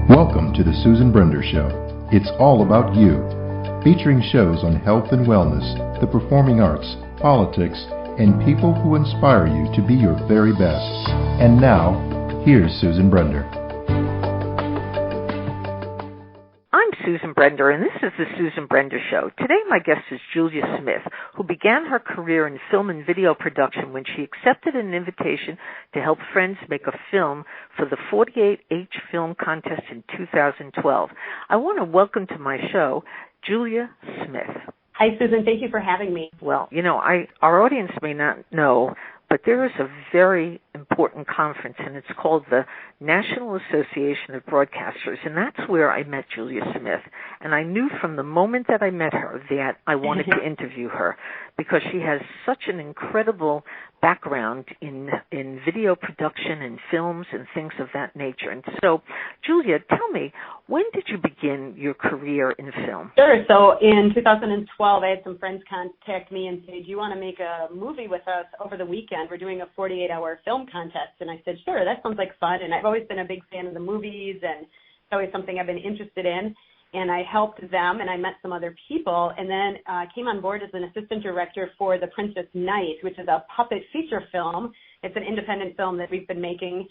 Welcome to the Susan Brender Show. It's all about you. Featuring shows on health and wellness, the performing arts, politics, and people who inspire you to be your very best. And now, here's Susan Brender. I'm Susan Brender, and this is the Susan Brender Show. Today my guest is Julia Smith, who began her career in film and video production when she accepted an invitation to help friends make a film for the 48H Film Contest in 2012. I want to welcome to my show Julia Smith. Hi, Susan. Thank you for having me. Well, our audience may not know, but there is a very important conference, and it's called the National Association of Broadcasters, and that's where I met Julia Smith. And I knew from the moment that I met her that I wanted to interview her because she has such an incredible background in video production and films and things of that nature. And so, Julia, tell me, when did you begin your career in film? Sure. So in 2012, I had some friends contact me and say, do you want to make a movie with us over the weekend? We're doing a 48-hour film contest. And I said, sure, that sounds like fun. And I've always been a big fan of the movies, and it's always something I've been interested in. And I helped them, and I met some other people, and then came on board as an assistant director for The Princess Knight, which is a puppet feature film. It's an independent film that we've been making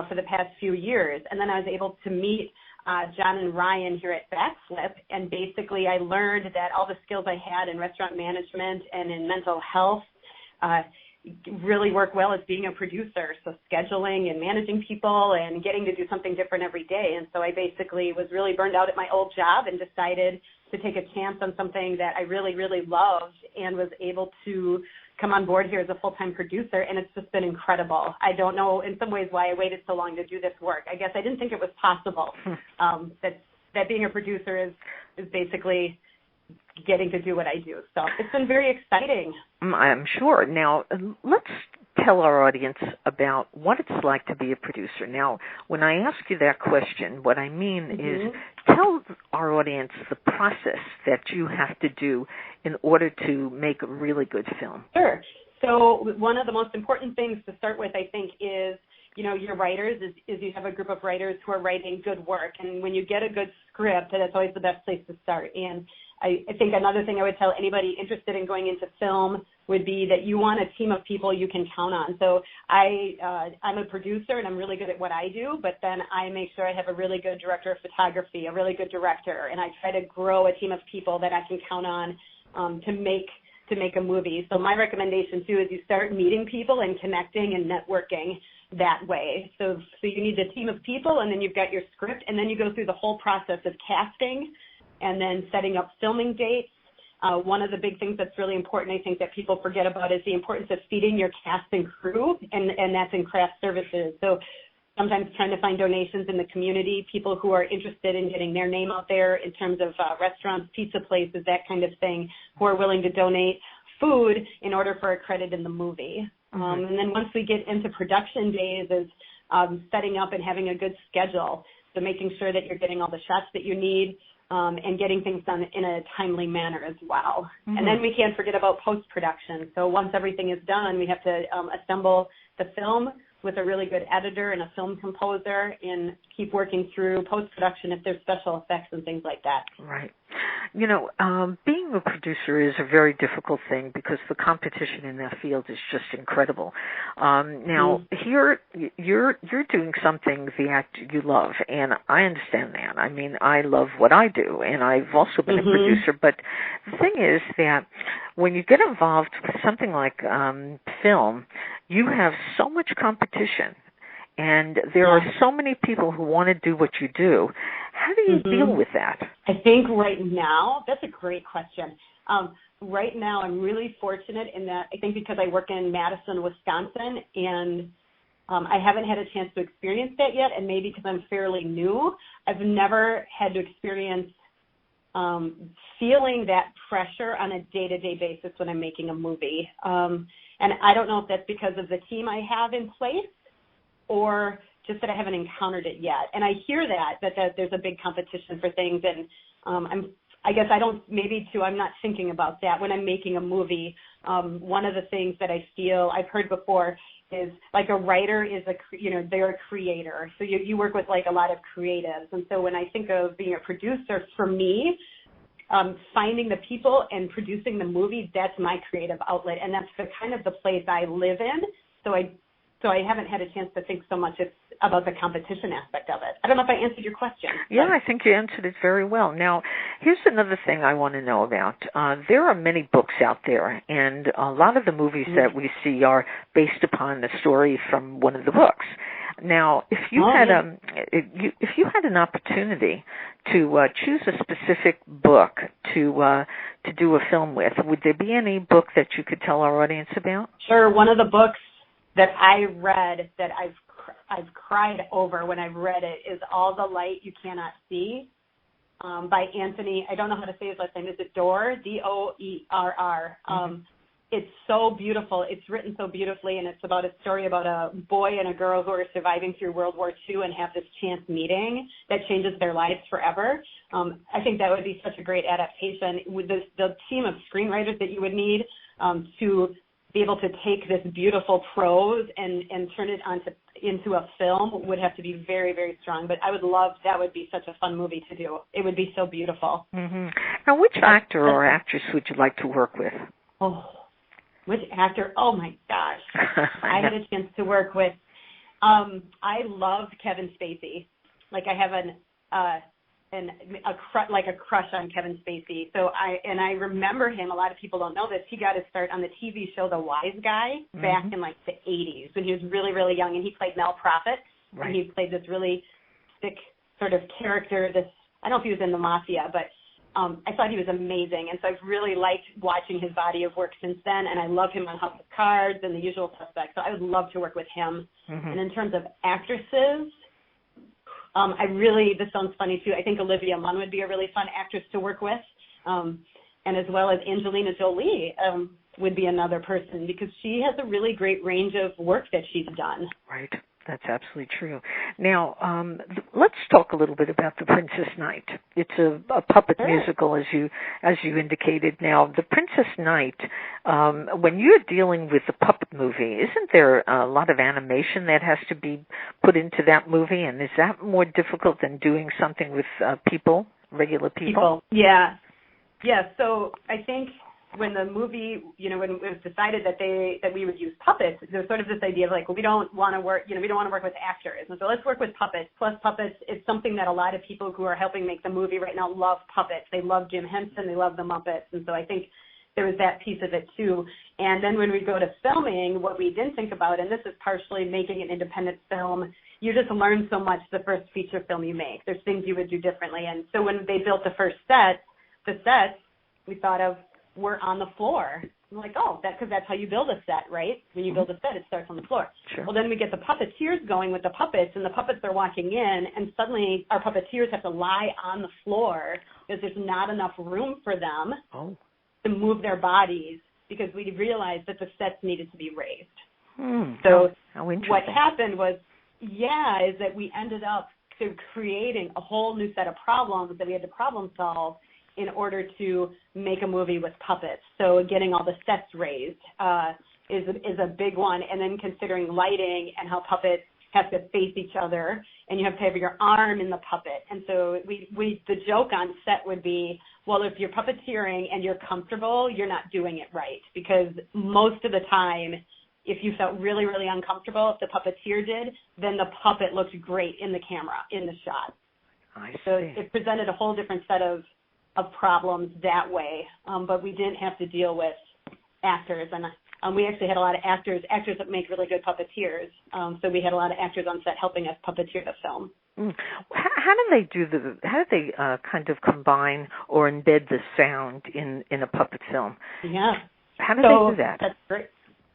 for the past few years. And then I was able to meet John and Ryan here at Backflip, and basically I learned that all the skills I had in restaurant management and in mental health really work well as being a producer, so scheduling and managing people and getting to do something different every day. And so I basically was really burned out at my old job and decided to take a chance on something that I really, really loved, and was able to come on board here as a full-time producer, and it's just been incredible. I don't know in some ways why I waited so long to do this work. I guess I didn't think it was possible that being a producer is basically getting to do what I do. So it's been very exciting. I'm sure. Now, let's tell our audience about what it's like to be a producer. Now, when I ask you that question, what I mean is tell our audience the process that you have to do in order to make a really good film. Sure. So one of the most important things to start with, I think, is your writers is you have a group of writers who are writing good work. And when you get a good script, that's always the best place to start. And I think another thing I would tell anybody interested in going into film would be that you want a team of people you can count on. So I'm a producer, and I'm really good at what I do, but then I make sure I have a really good director of photography, a really good director, and I try to grow a team of people that I can count on to make a movie. So my recommendation, too, is you start meeting people and connecting and networking that way. So you need a team of people, and then you've got your script, and then you go through the whole process of casting and then setting up filming dates. One of the big things that's really important, I think, that people forget about is the importance of feeding your cast and crew, and that's in craft services. So sometimes trying to find donations in the community, people who are interested in getting their name out there in terms of restaurants, pizza places, that kind of thing, who are willing to donate food in order for a credit in the movie. And then once we get into production days is setting up and having a good schedule, so making sure that you're getting all the shots that you need, and getting things done in a timely manner as well. And then we can't forget about post-production. So once everything is done, we have to assemble the film with a really good editor and a film composer, and keep working through post-production if there's special effects and things like that. Right. Being a producer is a very difficult thing because the competition in that field is just incredible. Now, here you're doing something that you love, and I understand that. I mean, I love what I do, and I've also been a producer. But the thing is that when you get involved with something like film, you have so much competition. And there are so many people who want to do what you do. How do you deal with that? I think right now, that's a great question. Right now, I'm really fortunate in that I think because I work in Madison, Wisconsin, and I haven't had a chance to experience that yet, and maybe because I'm fairly new, I've never had to experience feeling that pressure on a day-to-day basis when I'm making a movie. And I don't know if that's because of the team I have in place, or just that I haven't encountered it yet. And I hear that there's a big competition for things, and I'm not thinking about that when I'm making a movie. One of the things that I feel I've heard before is like a writer is they're a creator. So you work with like a lot of creatives. And so when I think of being a producer, for me, finding the people and producing the movie, that's my creative outlet. And that's the kind of the place I live in. So I haven't had a chance to think so much about the competition aspect of it. I don't know if I answered your question. Yeah, I think you answered it very well. Now, here's another thing I want to know about. There are many books out there, and a lot of the movies that we see are based upon the story from one of the books. Now, if you had an opportunity to choose a specific book to do a film with, would there be any book that you could tell our audience about? Sure. One of the books that I read that I've cried over when I've read it is All the Light You Cannot See by Anthony. I don't know how to say his last name. Is it Doerr? D-O-E-R-R. It's so beautiful. It's written so beautifully, and it's about a story about a boy and a girl who are surviving through World War II and have this chance meeting that changes their lives forever. I think that would be such a great adaptation with the team of screenwriters that you would need to be able to take this beautiful prose and turn it into a film would have to be very, very strong. But I would love, that would be such a fun movie to do. It would be so beautiful. Now, which actor or actress would you like to work with? Oh, which actor? Oh, my gosh. I had a chance to work with, I love Kevin Spacey. Like, I have a crush on Kevin Spacey. So I remember him. A lot of people don't know this. He got his start on the TV show The Wise Guy back in like the 80s when he was really, really young, and he played Mel Prophet. Right. And he played this really sick sort of character. I don't know if he was in the mafia, but I thought he was amazing. And so I've really liked watching his body of work since then, and I love him on House of Cards and The Usual Suspects. So I would love to work with him. And in terms of actresses, this sounds funny too, I think Olivia Munn would be a really fun actress to work with, and as well as Angelina Jolie would be another person because she has a really great range of work that she's done. Right. That's absolutely true. Now, let's talk a little bit about The Princess Knight. It's a puppet musical, as you indicated. Now, The Princess Knight, when you're dealing with the puppet movie, isn't there a lot of animation that has to be put into that movie? And is that more difficult than doing something with regular people? Yeah. So I think when the movie, when it was decided that we would use puppets, there's sort of this idea of like, well, we don't want to work with actors, and so let's work with puppets. Plus, puppets is something that a lot of people who are helping make the movie right now love puppets. They love Jim Henson, they love the Muppets, and so I think there was that piece of it too. And then when we go to filming, what we didn't think about, and this is partially making an independent film, you just learn so much the first feature film you make. There's things you would do differently, and so when they built the first set, we thought of were on the floor. I'm like, because that's how you build a set, right? When you build a set, it starts on the floor. Sure. Well, then we get the puppeteers going with the puppets, and the puppets are walking in, and suddenly our puppeteers have to lie on the floor because there's not enough room for them to move their bodies because we realized that the sets needed to be raised. So what happened was, is that we ended up creating a whole new set of problems that we had to problem solve in order to make a movie with puppets. So getting all the sets raised is a big one, and then considering lighting and how puppets have to face each other, and you have to have your arm in the puppet. And so the joke on set would be, well, if you're puppeteering and you're comfortable, you're not doing it right, because most of the time, if you felt really, really uncomfortable, if the puppeteer did, then the puppet looked great in the camera, in the shot. So it presented a whole different set of problems that way, but we didn't have to deal with actors, and we actually had a lot of actors that make really good puppeteers, so we had a lot of actors on set helping us puppeteer the film. How do they kind of combine or embed the sound in a puppet film? Yeah. How do they do that? That's great.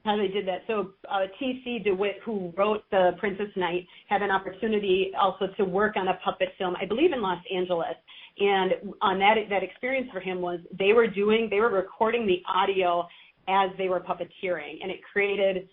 How they did that. So TC DeWitt, who wrote The Princess Knight, had an opportunity also to work on a puppet film, I believe in Los Angeles. And on that experience for him was they were recording the audio as they were puppeteering, and it created,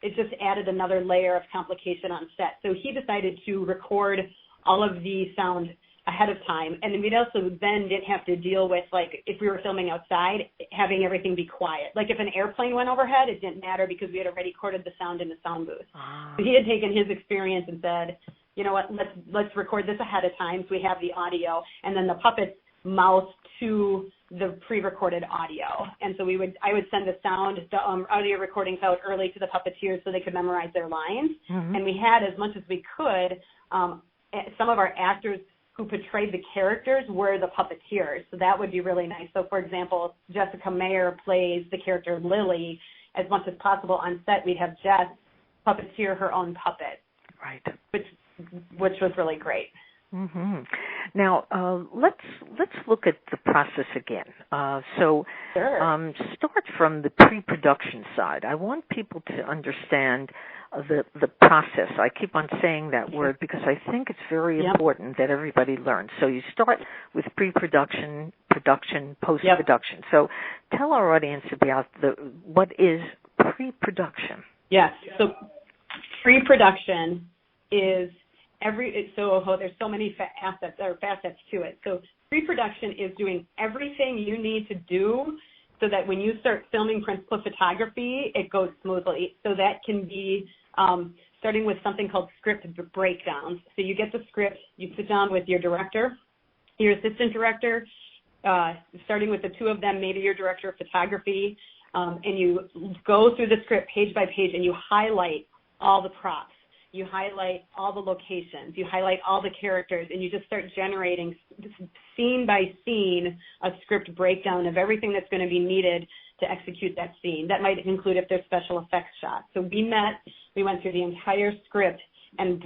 it just added another layer of complication on set. So he decided to record all of the sound ahead of time. And we'd also then didn't have to deal with, like, if we were filming outside, having everything be quiet. Like, if an airplane went overhead, it didn't matter because we had already recorded the sound in the sound booth. So he had taken his experience and said, you know what, let's record this ahead of time so we have the audio, and then the puppets mouth to the pre-recorded audio. And so I would send the audio recordings out early to the puppeteers so they could memorize their lines. And we had, as much as we could, some of our actors who portrayed the characters were the puppeteers. So that would be really nice. So, for example, Jessica Mayer plays the character Lily. As much as possible on set, we'd have Jess puppeteer her own puppet. Right. Which was really great. Now, let's look at the process again. Sure. Start from the pre-production side. I want people to understand the process. I keep on saying that word because I think it's very important that everybody learns. So you start with pre-production, production, post-production. So tell our audience about what is pre-production. Yes. So pre-production is there's so many facets to it. So pre-production is doing everything you need to do so that when you start filming principal photography, it goes smoothly. So that can be starting with something called script breakdowns. So you get the script, you sit down with your director, your assistant director, starting with the two of them, maybe your director of photography, and you go through the script page by page and you highlight all the props. You highlight all the locations, you highlight all the characters, and you just start generating scene by scene a script breakdown of everything that's going to be needed to execute that scene. That might include if there's special effects shots. So we went through the entire script and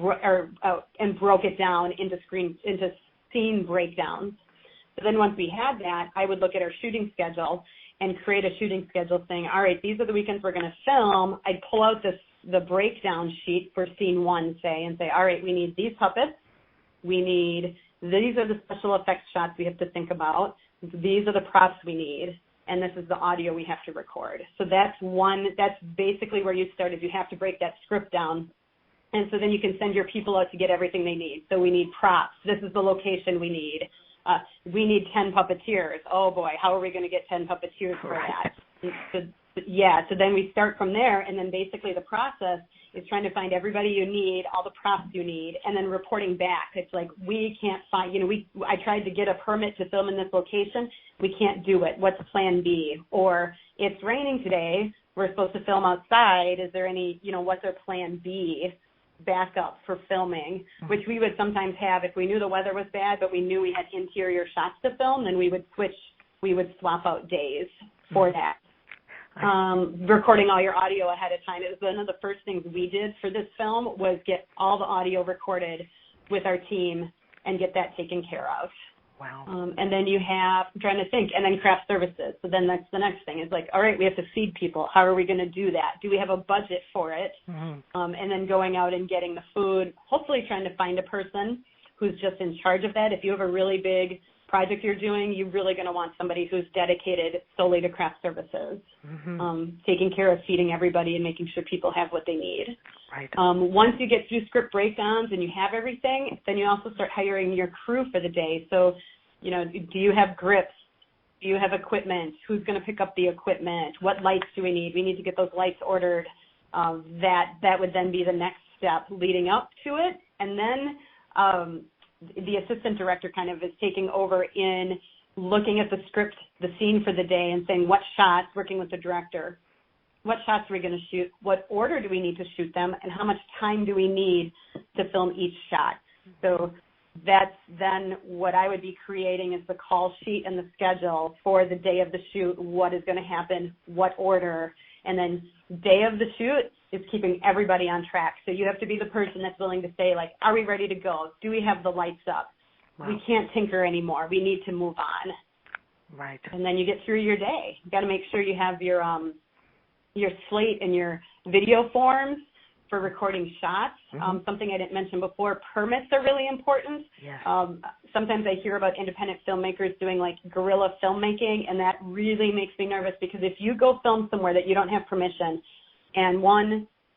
broke it down into scene breakdowns. So then once we had that, I would look at our shooting schedule and create a shooting schedule saying, all right, these are the weekends we're going to film. I'd pull out the breakdown sheet for scene one, and say, all right, we need these puppets. These are the special effects shots we have to think about. These are the props we need. And this is the audio we have to record. So that's basically where you started. You have to break that script down. And so then you can send your people out to get everything they need. So we need props. This is the location we need. We need 10 puppeteers. Oh boy, how are we going to get 10 puppeteers for that? So then we start from there, and then basically the process is trying to find everybody you need, all the props you need, and then reporting back. It's like, we can't find, I tried to get a permit to film in this location. We can't do it. What's plan B? Or it's raining today. We're supposed to film outside. Is there any, what's our plan B backup for filming, which we would sometimes have if we knew the weather was bad, but we knew we had interior shots to film, then we would swap out days for that. Recording all your audio ahead of time. It was one of the first things we did for this film was get all the audio recorded with our team and get that taken care of. Wow. And then I'm trying to think, and then craft services. So then that's the next thing. It's like, all right, we have to feed people. How are we going to do that? Do we have a budget for it? And then going out and getting the food, hopefully trying to find a person who's just in charge of that. If you have a really big project you're doing, you're really going to want somebody who's dedicated solely to craft services, taking care of feeding everybody and making sure people have what they need. Right. Once you get through script breakdowns and you have everything, then you also start hiring your crew for the day. So, do you have grips? Do you have equipment? Who's going to pick up the equipment? What lights do we need? We need to get those lights ordered. That would then be the next step leading up to it. And then the assistant director kind of is taking over in looking at the script, the scene for the day, and saying what shots, working with the director, what shots are we going to shoot, what order do we need to shoot them, and how much time do we need to film each shot. So that's then what I would be creating is the call sheet and the schedule for the day of the shoot, what is going to happen, what order, and then day of the shoot is keeping everybody on track. So you have to be the person that's willing to say, like, are we ready to go? Do we have the lights up? Wow. We can't tinker anymore. We need to move on. Right. And then you get through your day. You got to make sure you have your slate and your video forms for recording shots. Something I didn't mention before, permits are really important. Yes. Sometimes I hear about independent filmmakers doing like guerrilla filmmaking, and that really makes me nervous because if you go film somewhere that you don't have permission and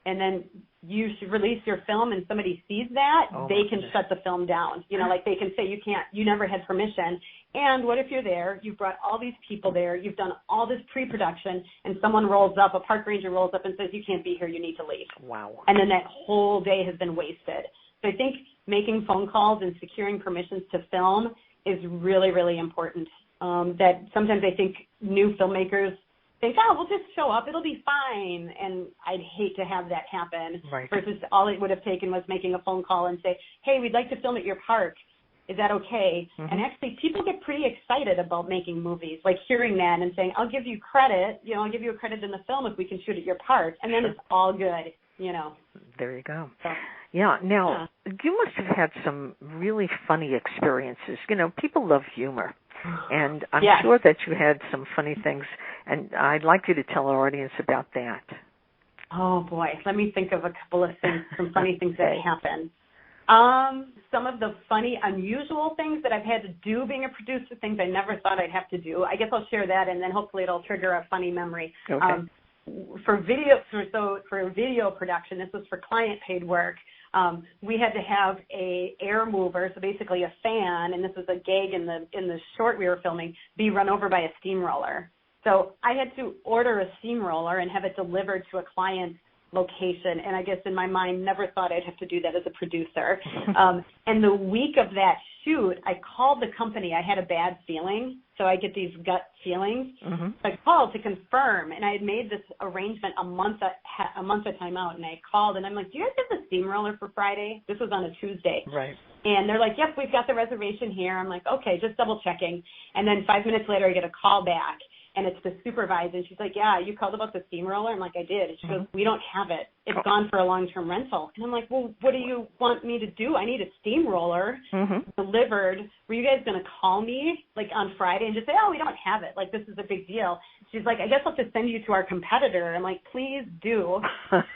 then you should release your film and somebody sees that, they can shut the film down. You know, like they can say you never had permission. And what if you're there, you've brought all these people there, you've done all this pre-production, and someone rolls up, a park ranger rolls up and says, you can't be here, you need to leave. Wow. And then that whole day has been wasted. So I think making phone calls and securing permissions to film is really, really important. That sometimes I think new filmmakers think, oh, we'll just show up, it'll be fine. And I'd hate to have that happen. Right. Versus all it would have taken was making a phone call and say, hey, we'd like to film at your park. Is that okay? Mm-hmm. And actually, people get pretty excited about making movies, like hearing that and saying, I'll give you credit, I'll give you a credit in the film if we can shoot at your park. And then it's all good, There you go. So, yeah. Now, you must have had some really funny experiences. People love humor. And I'm sure that you had some funny things, and I'd like you to tell our audience about that. Oh, boy. Let me think of a couple of things, some funny things that happened. Some of the funny, unusual things that I've had to do being a producer, things I never thought I'd have to do. I guess I'll share that, and then hopefully it'll trigger a funny memory. Okay. For video production, this was for client-paid work. We had to have a air mover, so basically a fan, and this was a gag in the short we were filming, be run over by a steamroller. So I had to order a steamroller and have it delivered to a client's location, and I guess in my mind never thought I'd have to do that as a producer. And the week of that shoot, I called the company. I had a bad feeling, so I get these gut feelings. Mm-hmm. So I called to confirm, and I had made this arrangement a month of time out, and I called, and I'm like, do you guys have the steamroller for Friday? This was on a Tuesday. Right. And they're like, yep, we've got the reservation here. I'm like, okay, just double checking. And then 5 minutes later, I get a call back. And it's the supervisor, and she's like, yeah, you called about the steamroller? I'm like, I did. And she goes, we don't have it. It's gone for a long-term rental. And I'm like, well, what do you want me to do? I need a steamroller delivered. Were you guys going to call me, like, on Friday and just say, oh, we don't have it? Like, this is a big deal. She's like, I guess I'll have to send you to our competitor. I'm like, please do.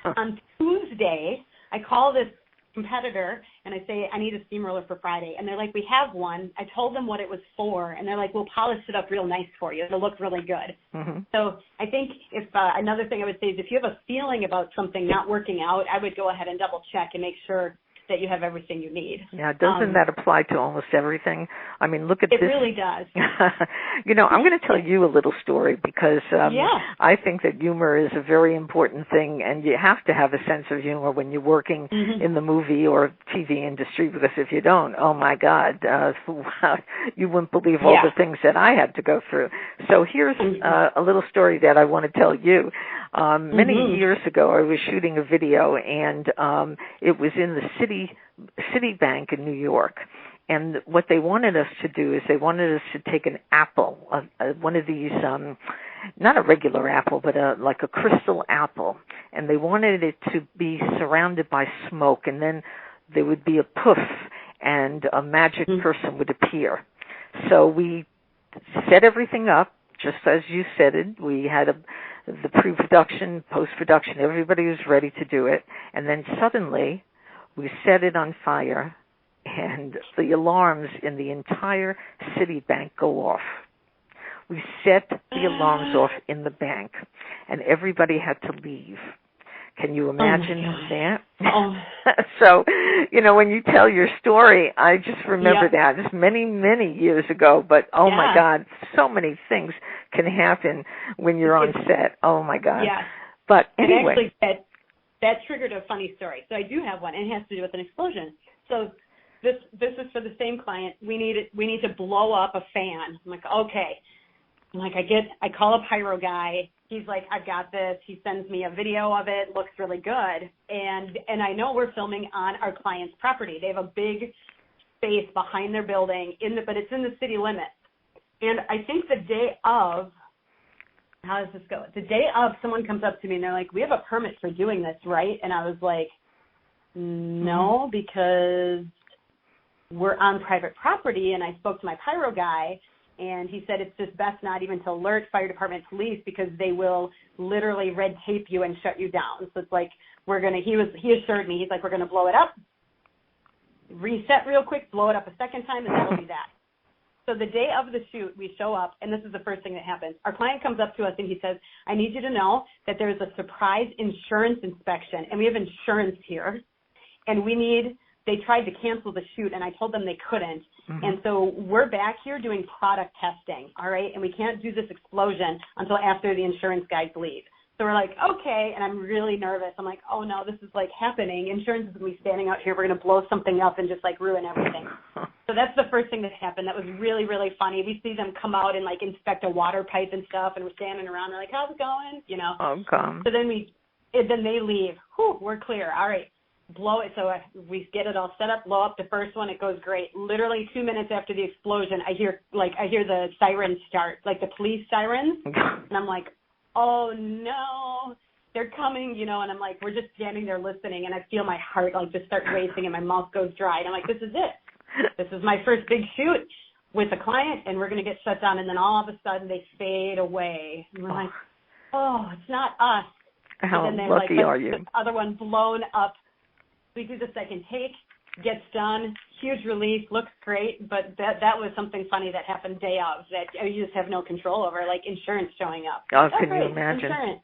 On Tuesday, I call this competitor and I say, I need a steamroller for Friday. And they're like, we have one. I told them what it was for. And they're like, we'll polish it up real nice for you. It'll look really good. Mm-hmm. So I think if another thing I would say is if you have a feeling about something not working out, I would go ahead and double check and make sure that you have everything you need. Yeah, doesn't that apply to almost everything? I mean, look at this. It really does. I'm going to tell you a little story because I think that humor is a very important thing, and you have to have a sense of humor when you're working in the movie or TV industry, because if you don't, oh, my God, you wouldn't believe all the things that I had to go through. So here's a little story that I want to tell you. Many years ago, I was shooting a video, and it was in the Citibank in New York. And what they wanted us to do is they wanted us to take an apple, one of these, not a regular apple, but like a crystal apple. And they wanted it to be surrounded by smoke, and then there would be a poof, and a magic person would appear. So we set everything up, just as you said it. We had the pre-production, post-production, everybody was ready to do it. And then suddenly we set it on fire, and the alarms in the entire Citibank go off. We set the alarms off in the bank, and everybody had to leave. Can you imagine that? Oh. So, when you tell your story, I just remember that. It's many, many years ago, but oh my God, so many things can happen when you're on set. Oh my God. Yeah. But anyway. And actually, that triggered a funny story. So I do have one, and it has to do with an explosion. So this is for the same client. We need to blow up a fan. I'm like, okay. I'm like, I call a pyro guy. He's like, I've got this. He sends me a video of it. Looks really good. And I know we're filming on our client's property. They have a big space behind their building, but it's in the city limits. And I think the day of, how does this go? The day of, someone comes up to me and they're like, we have a permit for doing this, right? And I was like, no, because we're on private property. And I spoke to my pyro guy, and he said it's just best not even to alert fire department, police, because they will literally red tape you and shut you down. So it's like, he assured me, he's like, we're going to blow it up, reset real quick, blow it up a second time, and that'll be that. So the day of the shoot, we show up, and this is the first thing that happens. Our client comes up to us, and he says, I need you to know that there's a surprise insurance inspection, and we have insurance here, and they tried to cancel the shoot, and I told them they couldn't. Mm-hmm. And so we're back here doing product testing, all right, and we can't do this explosion until after the insurance guys leave. So we're like, okay, and I'm really nervous. I'm like, oh, no, this is, like, happening. Insurance is going to be standing out here. We're going to blow something up and just, like, ruin everything. So that's the first thing that happened. That was really, really funny. We see them come out and, like, inspect a water pipe and stuff, and we're standing around. We're like, how's it going? You know. Okay. So then they leave. Whew, we're clear. All right, blow it. So we get it all set up, blow up the first one. It goes great. Literally 2 minutes after the explosion, I hear the sirens start, like the police sirens, and I'm like, oh, no, they're coming, you know, and I'm like, we're just standing there listening, and I feel my heart, like, just start racing, and my mouth goes dry, and I'm like, this is it. This is my first big shoot with a client, and we're going to get shut down, and then all of a sudden they fade away. And we're like, oh, it's not us. How and then lucky are you? The other one blown up. We do the second take, gets done, huge relief, looks great, but that was something funny that happened day of that you just have no control over, like insurance showing up. Oh, can you imagine? Insurance.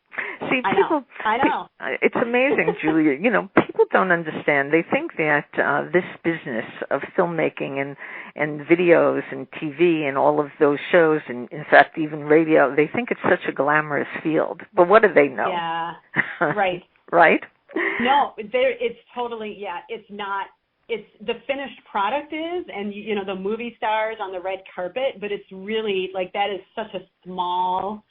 See, I know. It's amazing, Julia. You know, people don't understand. They think that this business of filmmaking and videos and TV and all of those shows, and in fact even radio, they think it's such a glamorous field. But what do they know? Yeah, right. Right? No, it's totally, it's not. It's the finished product is, and you know, the movie stars on the red carpet, but it's really like that is such a small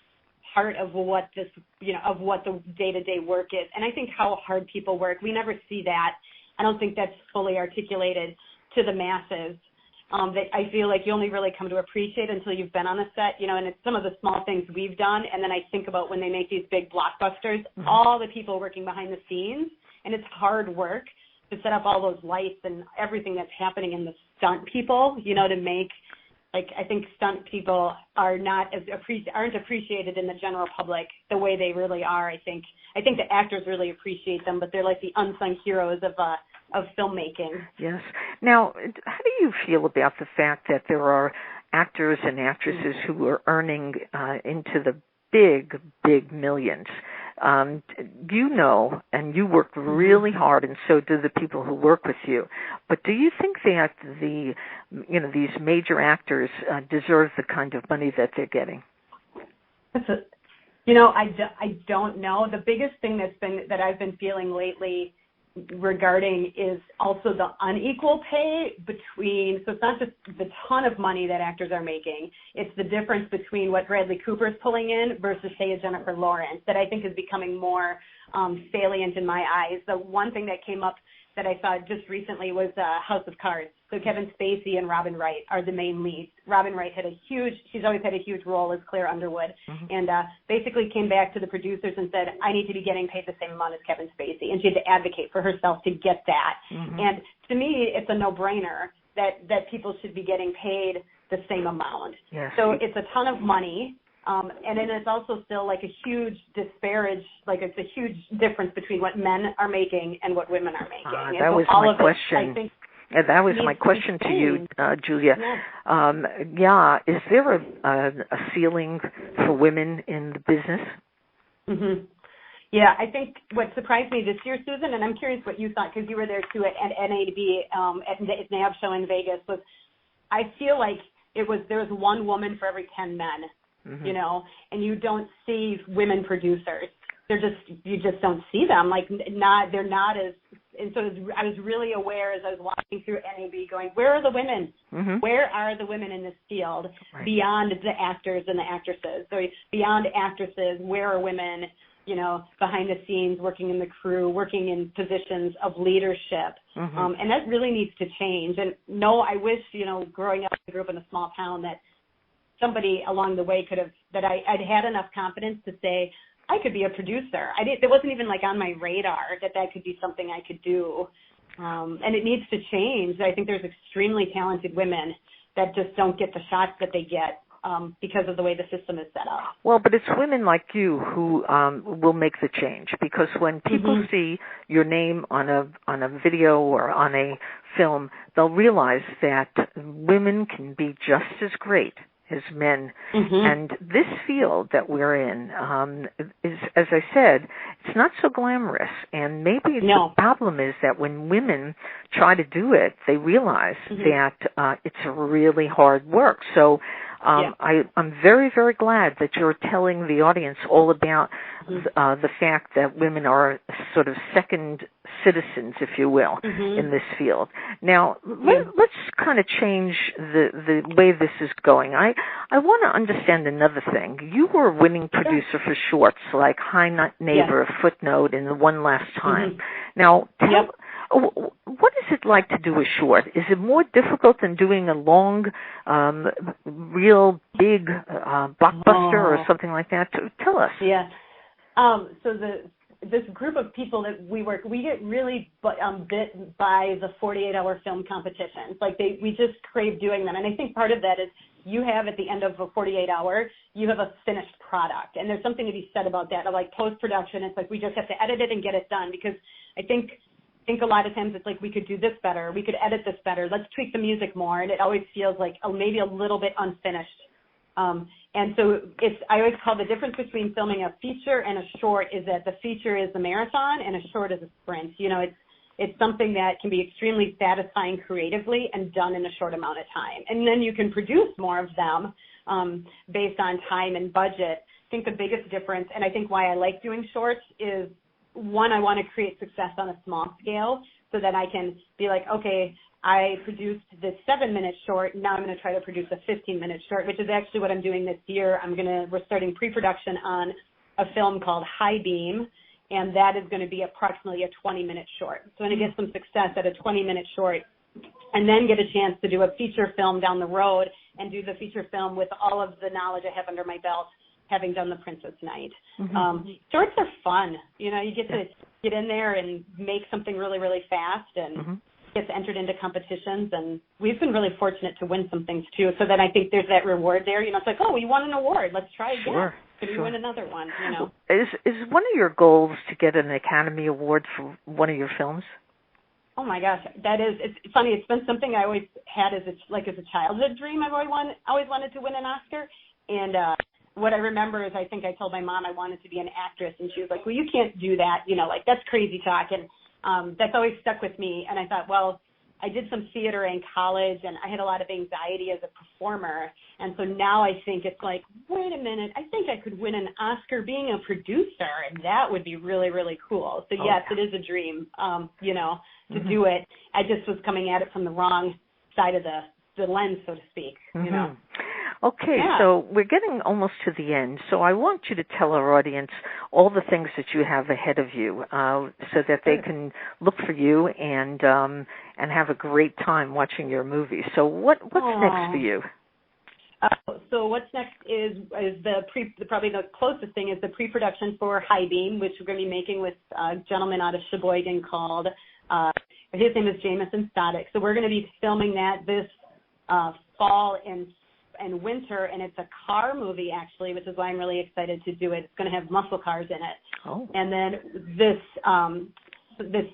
part of what this, you know, of what the day-to-day work is. And I think how hard people work, we never see that. I don't think that's fully articulated to the masses. That I feel like you only really come to appreciate until you've been on the set, you know, and it's some of the small things we've done. And then I think about when they make these big blockbusters, mm-hmm. all the people working behind the scenes, and it's hard work to set up all those lights and everything that's happening in the stunt people, you know, to make, like, I think stunt people are aren't appreciated in the general public the way they really are. I think the actors really appreciate them, but they're like the unsung heroes of filmmaking. Yes. Now, how do you feel about the fact that there are actors and actresses who are earning into the big, big millions? You know, and you work really hard, and so do the people who work with you. But do you think that these major actors deserve the kind of money that they're getting? I don't know. The biggest thing that I've been feeling lately regarding is also the unequal pay between, so it's not just the ton of money that actors are making, it's the difference between what Bradley Cooper is pulling in versus, say, a Jennifer Lawrence that I think is becoming more salient in my eyes. The one thing that came up that I saw just recently was House of Cards. So Kevin Spacey and Robin Wright are the main leads. Robin Wright she's always had a huge role as Claire Underwood, mm-hmm. and basically came back to the producers and said, I need to be getting paid the same amount as Kevin Spacey, and she had to advocate for herself to get that. Mm-hmm. And to me, it's a no-brainer that people should be getting paid the same amount. Yes. So it's a ton of money. And then it's also still like a huge it's a huge difference between what men are making and what women are making. That was my question. That was my question to you, Julia. Yeah. Is there a ceiling for women in the business? Mm-hmm. Yeah, I think what surprised me this year, Susan, and I'm curious what you thought because you were there too at NAB at the NAB show in Vegas, was I feel like there was one woman for every 10 men. Mm-hmm. You know, and you don't see women producers. You just don't see them. Like, they're not as, and so I was really aware as I was walking through NAB going, where are the women? Mm-hmm. Where are the women in this field beyond the actors and the actresses? So beyond actresses, where are women, you know, behind the scenes, working in the crew, working in positions of leadership? Mm-hmm. And that really needs to change. And no, I wish, you know, growing up, I grew up in a small town that somebody along the way I'd had enough confidence to say I could be a producer. It wasn't even like on my radar that could be something I could do. And it needs to change. I think there's extremely talented women that just don't get the shots that they get because of the way the system is set up. Well, but it's women like you who will make the change, because when people see your name on a video or on a film, they'll realize that women can be just as great as men. And this field that we're in is, as I said, it's not so glamorous. And maybe the problem is that when women try to do it, they realize that it's really hard work. So I'm very, very glad that you're telling the audience all about the fact that women are sort of second citizens, if you will, in this field. Now, let's kind of change the way this is going. I want to understand another thing. You were a winning producer for shorts like Hi Neighbor, Footnote, and The One Last Time. Now, what is it like to do a short? Is it more difficult than doing a long, real big blockbuster or something like that? Tell us. Yeah. So this group of people that we work, we get really bit by the 48-hour film competitions. Like we just crave doing them. And I think part of that is you have at the end of a 48-hour, you have a finished product. And there's something to be said about that. Like post-production, it's like we just have to edit it and get it done, because I think a lot of times it's like we could do this better, we could edit this better, let's tweak the music more, and it always feels like maybe a little bit unfinished. And so I always call the difference between filming a feature and a short is that the feature is a marathon and a short is a sprint. You know, it's something that can be extremely satisfying creatively and done in a short amount of time. And then you can produce more of them based on time and budget. I think the biggest difference, and I think why I like doing shorts, is one, I want to create success on a small scale so that I can be like, okay, I produced this 7-minute short. Now I'm going to try to produce a 15-minute short, which is actually what I'm doing this year. We're starting pre-production on a film called High Beam, and that is going to be approximately a 20-minute short. So I'm going to get some success at a 20-minute short and then get a chance to do a feature film down the road and do the feature film with all of the knowledge I have under my belt, having done The Princess Knight. Shorts are fun. You know, you get to get in there and make something really, really fast and gets entered into competitions, and we've been really fortunate to win some things too. So then I think there's that reward there. You know, it's like, oh, we won an award. Let's try again. Can we win another one? You know, is one of your goals to get an Academy Award for one of your films? Oh my gosh, it's funny. It's been something I always had as a childhood dream. I've always wanted to win an Oscar, and what I remember is I think I told my mom I wanted to be an actress, and she was like, well, you can't do that. You know, like that's crazy talk. And that's always stuck with me. And I thought, well, I did some theater in college, and I had a lot of anxiety as a performer. And so now I think it's like, wait a minute, I think I could win an Oscar being a producer, and that would be really, really cool. So, yes, it is a dream, you know, to do it. I just was coming at it from the wrong side of the lens, so to speak, you know. Okay, so we're getting almost to the end. So I want you to tell our audience all the things that you have ahead of you, so that they can look for you and have a great time watching your movie. So what's next for you? So what's next is probably the closest thing is the pre-production for High Beam, which we're going to be making with a gentleman out of Sheboygan called his name is Jameson Stodick. So we're going to be filming that this fall and winter, and it's a car movie actually, which is why I'm really excited to do it. It's going to have muscle cars in it. And then this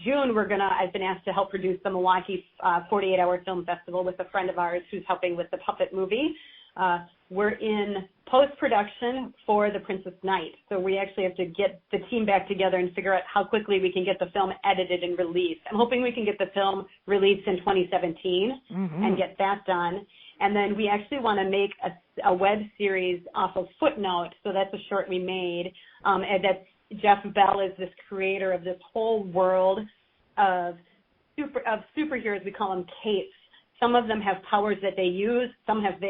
June I've been asked to help produce the Milwaukee 48-hour film festival with a friend of ours who's helping with the puppet movie. We're in post-production for The Princess Knight, so we actually have to get the team back together and figure out how quickly we can get the film edited and released. I'm hoping we can get the film released in 2017 and get that done. And then we actually want to make a web series off of Footnote, so that's a short we made. And that's Jeff Bell is this creator of this whole world of superheroes. We call them capes. Some of them have powers that they use. Some have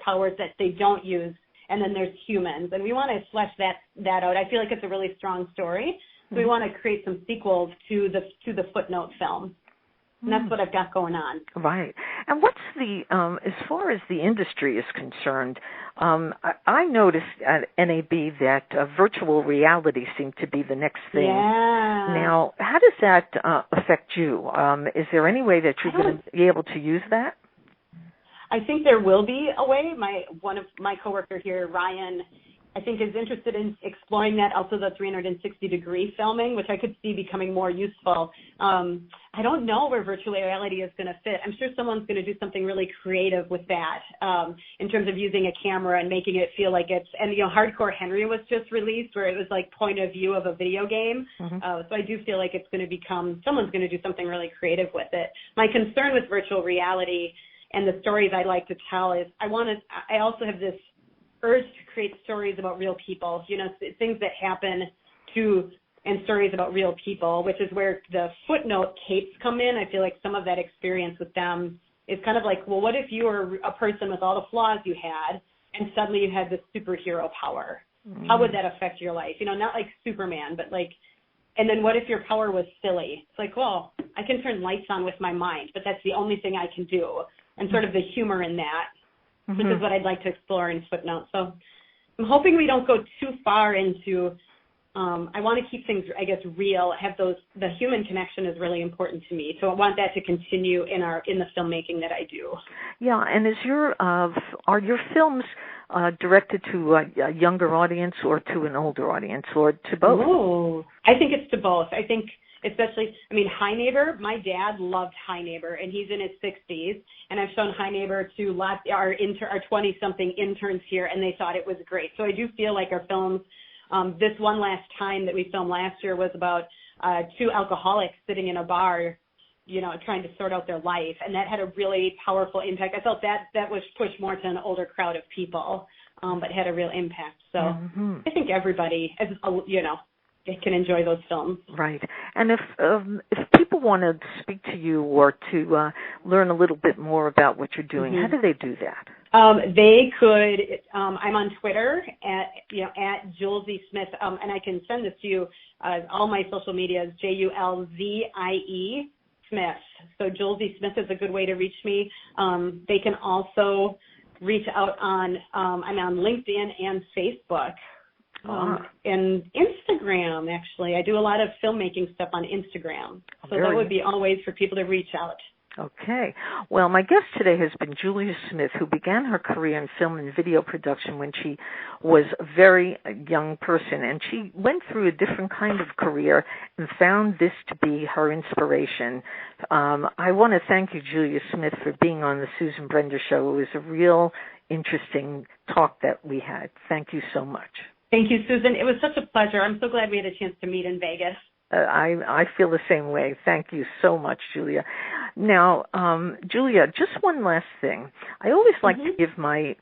powers that they don't use. And then there's humans. And we want to flesh that out. I feel like it's a really strong story. So we want to create some sequels to the Footnote film. And that's what I've got going on. Right. And what's as far as the industry is concerned, I noticed at NAB that virtual reality seemed to be the next thing. Yeah. Now, how does that affect you? Is there any way that you're going to be able to use that? I think there will be a way. One of my coworker here, Ryan, I think is interested in exploring that, also the 360-degree filming, which I could see becoming more useful. I don't know where virtual reality is going to fit. I'm sure someone's going to do something really creative with that in terms of using a camera and making it feel like it's, and Hardcore Henry was just released where it was like point of view of a video game. So I do feel like it's going to become, someone's going to do something really creative with it. My concern with virtual reality and the stories I like to tell is I also have this urge to create stories about real people, things that happen and stories about real people, which is where the Footnote tapes come in. I feel like some of that experience with them is kind of like, well, what if you were a person with all the flaws you had and suddenly you had this superhero power? How would that affect your life? Not like Superman, but like, and then what if your power was silly? It's like, well, I can turn lights on with my mind, but that's the only thing I can do. And sort of the humor in that. Which is what I'd like to explore in Footnote. So I'm hoping we don't go too far into, I want to keep things, I guess, real, the human connection is really important to me. So I want that to continue in the filmmaking that I do. Yeah, and are your films directed to a younger audience or to an older audience or to both? Oh, I think it's to both. I think especially, High Neighbor, my dad loved High Neighbor, and he's in his 60s, and I've shown High Neighbor to our 20-something interns here, and they thought it was great. So I do feel like our films, this one last time that we filmed last year was about two alcoholics sitting in a bar, trying to sort out their life, and that had a really powerful impact. I felt that was pushed more to an older crowd of people, but had a real impact. So I think everybody, they can enjoy those films. Right. And if people want to speak to you or to learn a little bit more about what you're doing, how do they do that? They could. I'm on Twitter at Julzie Smith, and I can send this to you. All my social media is JULZIE Smith. So Julzie Smith is a good way to reach me. They can also reach out I'm on LinkedIn and Facebook. And Instagram, actually. I do a lot of filmmaking stuff on Instagram. So that would be all ways for people to reach out. Okay. Well, my guest today has been Julia Smith, who began her career in film and video production when she was a very young person, and she went through a different kind of career and found this to be her inspiration. I want to thank you, Julia Smith, for being on the Susan Brender Show. It was a real interesting talk that we had. Thank you so much. Thank you, Susan. It was such a pleasure. I'm so glad we had a chance to meet in Vegas. I feel the same way. Thank you so much, Julia. Now, Julia, just one last thing. I always like to give my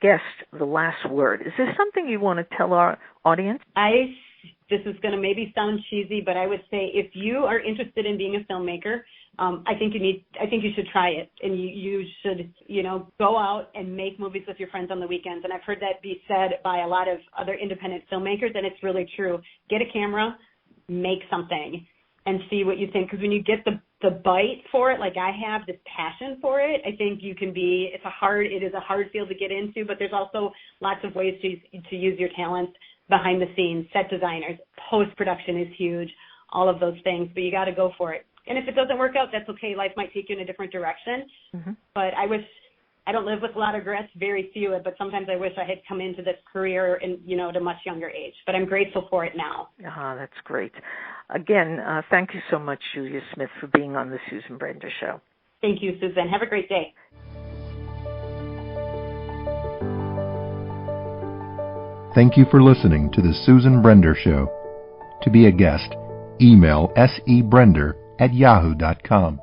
guest the last word. Is there something you want to tell our audience? This is going to maybe sound cheesy, but I would say if you are interested in being a filmmaker, I think you should try it, and you should, go out and make movies with your friends on the weekends. And I've heard that be said by a lot of other independent filmmakers, and it's really true. Get a camera, make something, and see what you think. Because when you get the bite for it, like I have this passion for it, I think you can be. It is a hard field to get into, but there's also lots of ways to use your talents behind the scenes. Set designers, post-production is huge. All of those things, but you got to go for it. And if it doesn't work out, that's okay. Life might take you in a different direction. But I don't live with a lot of regrets, very few, but sometimes I wish I had come into this career at a much younger age. But I'm grateful for it now. That's great. Again, thank you so much, Julia Smith, for being on the Susan Brender Show. Thank you, Susan. Have a great day. Thank you for listening to the Susan Brender Show. To be a guest, email sebrender@yahoo.com.